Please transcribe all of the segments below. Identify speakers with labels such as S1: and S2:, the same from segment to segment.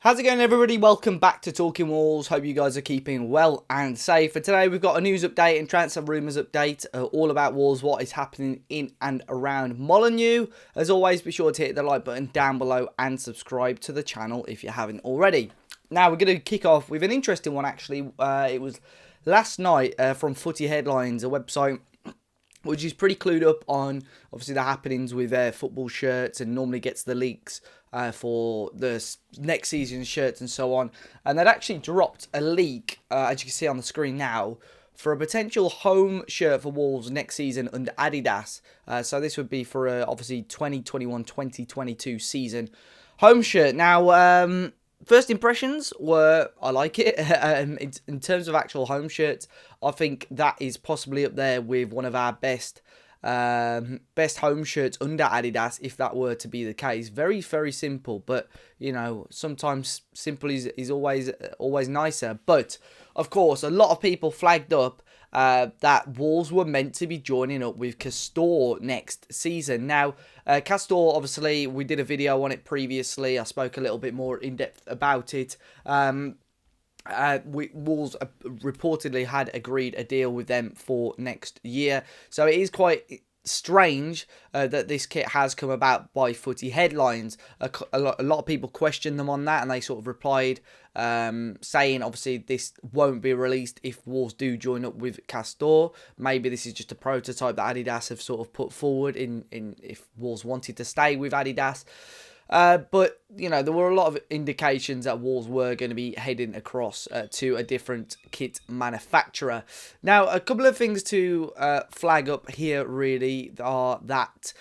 S1: How's it going, everybody? Welcome back to Talking Wolves. Hope you guys are keeping well and safe. For today, we've got a news update and transfer rumours update all about Wolves, what is happening in and around Molineux. As always, be sure to hit the like button down below and subscribe to the channel if you haven't already. Now, we're going to kick off with an interesting one, actually. It was last night from Footy Headlines, a website which is pretty clued up on, obviously, the happenings with football shirts and normally gets the leaks for the next season's shirts and so on. And they'd actually dropped a leak, as you can see on the screen now, for a potential home shirt for Wolves next season under Adidas. So this would be for, obviously, 2021-2022 season home shirt. Now, first impressions were, I like it. In terms of actual home shirts, I think that is possibly up there with one of our best home shirts under Adidas, if that were to be the case. Very, very simple, but, you know, sometimes simple is always nicer. But, of course, a lot of people flagged up that Wolves were meant to be joining up with Castor next season. Now, Castor, obviously, we did a video on it previously. I spoke a little bit more in depth about it. Wolves reportedly had agreed a deal with them for next year. So it is quite strange that this kit has come about by Footy Headlines. A lot of people questioned them on that, and they sort of replied saying, obviously, this won't be released if Wolves do join up with Castor. Maybe this is just a prototype that Adidas have sort of put forward in if Wolves wanted to stay with Adidas. But, you know, there were a lot of indications that Wolves were going to be heading across to a different kit manufacturer. Now, a couple of things to flag up here, really, are that,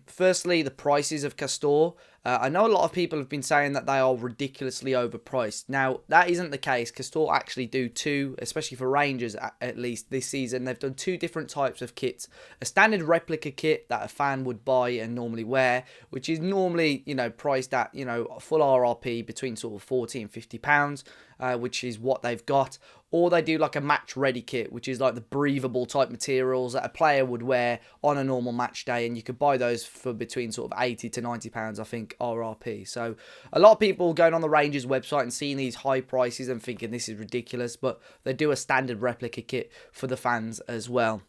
S1: firstly, the prices of Castor. I know a lot of people have been saying that they are ridiculously overpriced. Now, that isn't the case. Castor actually do two, especially for Rangers at least this season. They've done two different types of kits. A standard replica kit that a fan would buy and normally wear, which is normally, you know, priced at, you know, full RRP between sort of £40 and £50, which is what they've got. Or they do like a match ready kit, which is like the breathable type materials that a player would wear on a normal match day, and you could buy those for between sort of £80 to £90, I think, RRP. So a lot of people going on the Rangers website and seeing these high prices and thinking this is ridiculous, but they do a standard replica kit for the fans as well.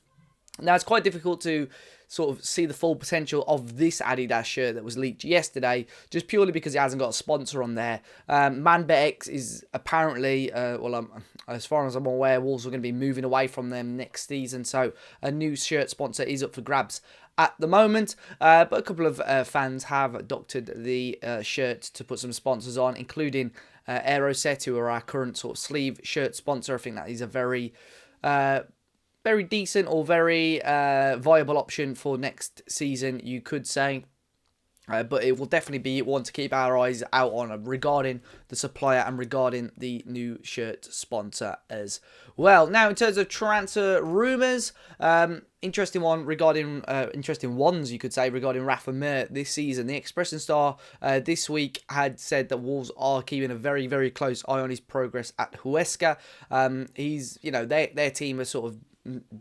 S1: Now, it's quite difficult to sort of see the full potential of this Adidas shirt that was leaked yesterday, just purely because it hasn't got a sponsor on there. ManBetX is apparently, as far as I'm aware, Wolves are going to be moving away from them next season, so a new shirt sponsor is up for grabs at the moment. But a couple of fans have doctored the shirt to put some sponsors on, including Aeroset, who are our current sort of sleeve shirt sponsor. I think that is a very decent or very viable option for next season, you could say. But it will definitely be one to keep our eyes out on regarding the supplier and regarding the new shirt sponsor as well. Now, in terms of transfer rumours, interesting ones, you could say, regarding Rafa Mir this season. The Express and Star this week had said that Wolves are keeping a very, very close eye on his progress at Huesca. He's, you know, their team is sort of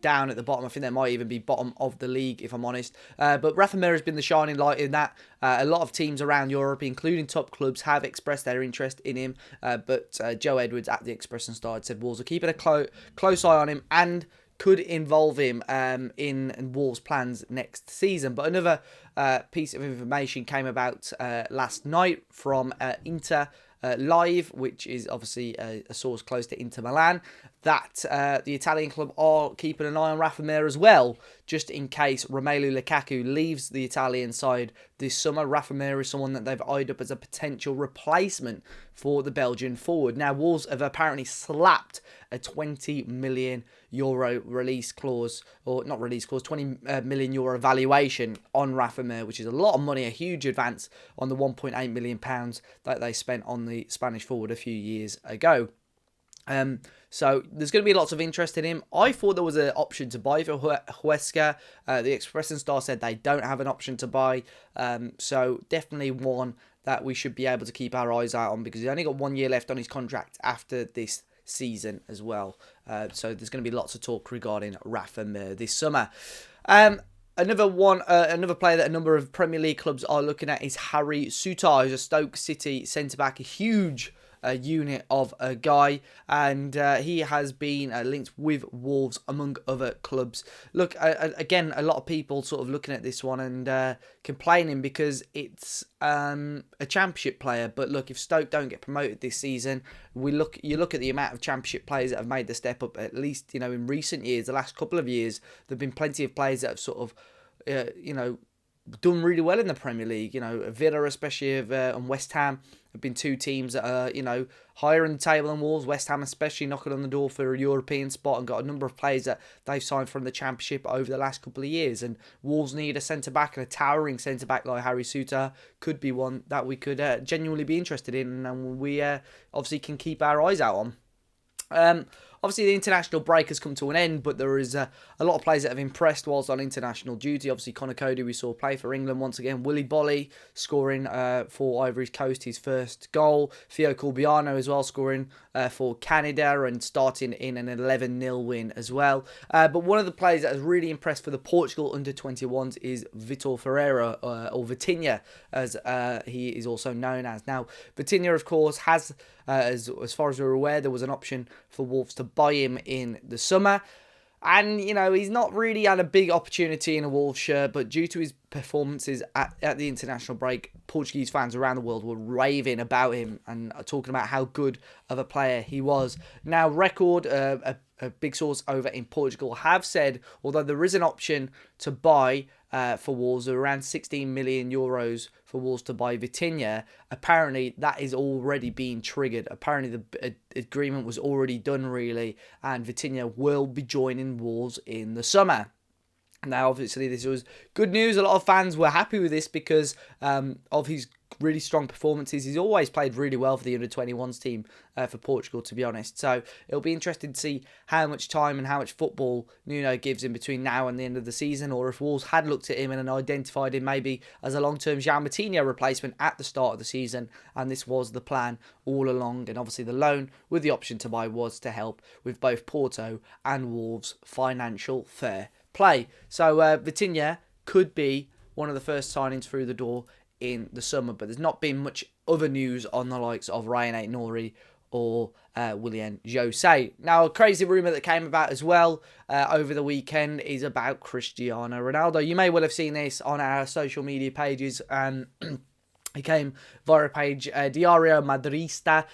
S1: down at the bottom. I think they might even be bottom of the league, if I'm honest. But Rafa Mir has been the shining light in that. A lot of teams around Europe, including top clubs, have expressed their interest in him. But Joe Edwards at the Express and Star had said Wolves are keeping a close eye on him and could involve him in Wolves' plans next season. But another piece of information came about last night from Inter Live, which is obviously a source close to Inter Milan, that the Italian club are keeping an eye on Rafa Mir as well, just in case Romelu Lukaku leaves the Italian side this summer. Rafa Mir is someone that they've eyed up as a potential replacement for the Belgian forward. Now, Wolves have apparently slapped a €20 million release clause, or not release clause, €20 million valuation on Rafa Mir, which is a lot of money, a huge advance on the £1.8 million that they spent on the Spanish forward a few years ago. So there's going to be lots of interest in him. I thought there was an option to buy for Huesca. The Express and Star said they don't have an option to buy. So definitely one that we should be able to keep our eyes out on, because he's only got 1 year left on his contract after this season as well. So there's going to be lots of talk regarding Rafa Mir this summer. Another player that a number of Premier League clubs are looking at is Harry Soutar, who's a Stoke City centre-back, a huge unit of a guy, and he has been linked with Wolves among other clubs. Look, again, a lot of people sort of looking at this one and complaining because it's a Championship player. But look, if Stoke don't get promoted this season, you look at the amount of Championship players that have made the step up. At least in recent years, the last couple of years, there've been plenty of players that have sort of done really well in the Premier League. Villa especially and West Ham have been two teams that are, higher in the table than Wolves. West Ham especially knocking on the door for a European spot and got a number of players that they've signed from the Championship over the last couple of years. And Wolves need a centre-back, and a towering centre-back like Harry Soutar could be one that we could genuinely be interested in, and we obviously can keep our eyes out on. Obviously, the international break has come to an end, but there is a lot of players that have impressed whilst on international duty. Obviously, Conor Cody, we saw play for England once again. Willy Bolly scoring for Ivory Coast his first goal. Theo Corbiano as well scoring for Canada and starting in an 11-0 win as well. But one of the players that has really impressed for the Portugal under-21s is Vitor Ferreira, or Vitinha, as he is also known as. Now, Vitinha, of course, has... as far as we're aware, there was an option for Wolves to buy him in the summer. And, he's not really had a big opportunity in a Wolves shirt, but due to his performances at the international break, Portuguese fans around the world were raving about him and talking about how good of a player he was. Now, Record, a big source over in Portugal, have said, although there is an option to buy for Wolves, around 16 million euros for Wolves to buy Vitinha, apparently that is already being triggered. Apparently the agreement was already done, really, and Vitinha will be joining Wolves in the summer. Now, obviously, this was good news. A lot of fans were happy with this because of his really strong performances. He's always played really well for the under-21s team for Portugal, to be honest. So it'll be interesting to see how much time and how much football Nuno gives him between now and the end of the season, or if Wolves had looked at him and identified him maybe as a long-term João Moutinho replacement at the start of the season, and this was the plan all along. And obviously the loan with the option to buy was to help with both Porto and Wolves' financial fair play. So Vitinha could be one of the first signings through the door in the summer, but there's not been much other news on the likes of Ryan Aït-Nouri or Willian José. Now, a crazy rumour that came about as well over the weekend is about Cristiano Ronaldo. You may well have seen this on our social media pages. It came via a page, Diario Madrista,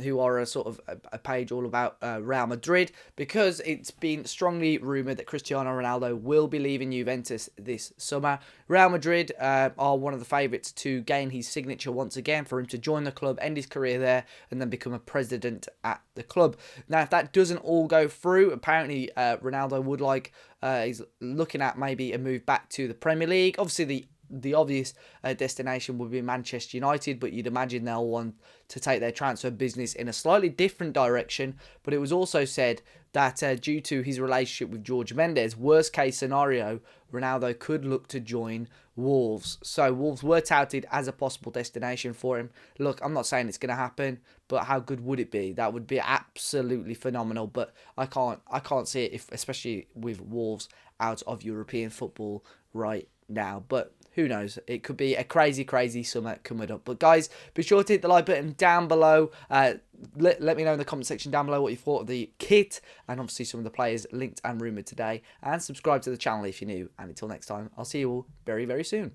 S1: who are a sort of a page all about Real Madrid, because it's been strongly rumoured that Cristiano Ronaldo will be leaving Juventus this summer. Real Madrid are one of the favourites to gain his signature once again, for him to join the club, end his career there, and then become a president at the club. Now, if that doesn't all go through, apparently Ronaldo would he's looking at maybe a move back to the Premier League. Obviously, the obvious destination would be Manchester United, but you'd imagine they'll want to take their transfer business in a slightly different direction. But it was also said that due to his relationship with Jorge Mendes, worst case scenario, Ronaldo could look to join Wolves. So Wolves were touted as a possible destination for him. Look, I'm not saying it's going to happen, but how good would it be? That would be absolutely phenomenal. But I can't see it, especially with Wolves out of European football right now. But who knows? It could be a crazy, crazy summer coming up. But guys, be sure to hit the like button down below. Let me know in the comment section down below what you thought of the kit, and obviously some of the players linked and rumoured today. And subscribe to the channel if you're new. And until next time, I'll see you all very, very soon.